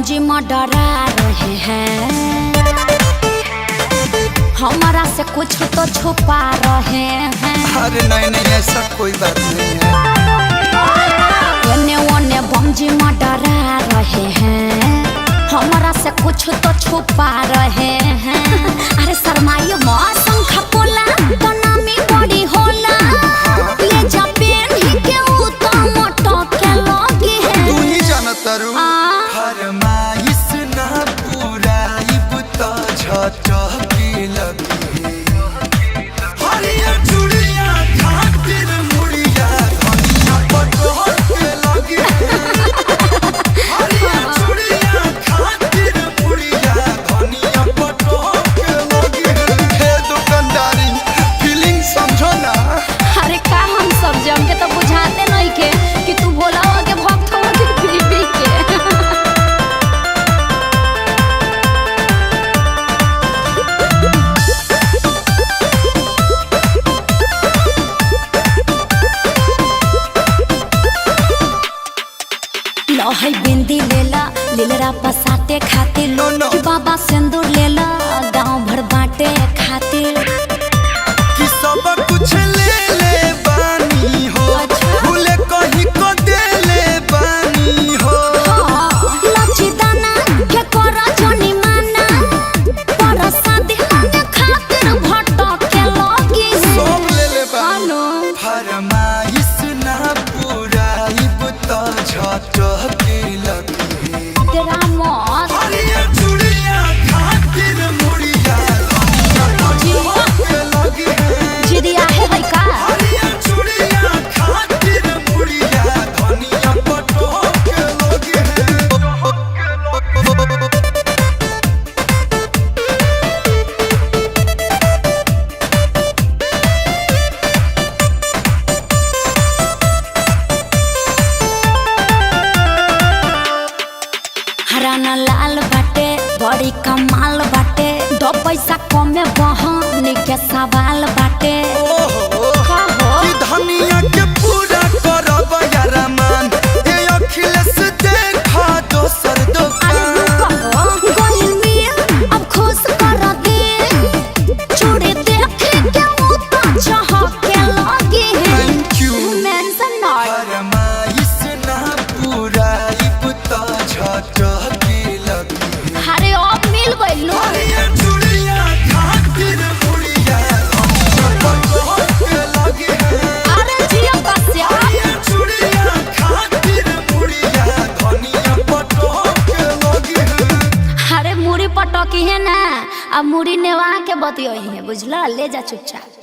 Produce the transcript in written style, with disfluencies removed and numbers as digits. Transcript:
बमजी में डरा रहे हैं, हमारा से कुछ तो छुपा रहे हैं। अरे नहीं नहीं ऐसा कोई बात नहीं है। एने ओने बमजी में डरा रहे हैं, हमारा से कुछ तो छुपा रहे हैं। अरे शर्माइयो मत, पंखा पोला बनामी बड़ी होला, ले जा पेन ही के उ तो मोटो के लगी है। तू ही जानता रू फरमाइश ना पूरा इब तो झटकी लगी। हरिया चूड़िया खातिर मुड़िया धनिया पटोल के लगी। हरिया चूड़िया खातिर मुड़िया धनिया पटोल के लगी। हे दुकानदारी फीलिंग समझो ना। अरे का हम सब जम के तो बुझाते नहीं के कि तू बोला हो के भक्त हो के बीबी के। लोहई बिंदी लेला लीलरा पसाते खातिर, No, no. कि बाबा सिंदूर लेला गांव भर बांटे खातिर। कि सब कुछ ले ले बानी हो, भूले कहीं को दे ले बानी हो। लची दाना के करा जनी माना, पर शादी माने खातिर भटो के लगी है। सब ले ले बानी। हेलो फरमाइश ना पूरा इब तो झटकी लगी। तेरा मौत हरिया चूड़िया खातिर मुड़िया धनिया पटोल के लगी है। जिदिया है भाई का। हरिया चूड़िया खातिर मुड़िया धनिया पटोल के लगी है। हराना लाल बाटे बड़ी कमाल बाटे, दो पैसा कमे बहन के सवाल बाटे। ओहो का हो? कि धनिया के पूरा करब यारा मान, ए अखिलेश देखा दोसर अरे दुकान। रुको हो, गोइल मिया अब खुश कर दे, चूड़ी देखे के उ तो चहक के लगी है। Thank you. मेंशन नॉट फरमाइश ना पूरा इब तो झटकी लगी। अरे अब मिल गइल लो। हरिया चूड़िया खातिर मुड़िया धनिया पटोल के लगी है। अरे जिया कस्या, हरिया चूड़िया खातिर मुड़िया धनिया पटोल के लगी है। अरे मुड़ी पटकी है ना, अब मुड़ी नेवा के बतियोई है, बुझला? ले जा चुपचाप।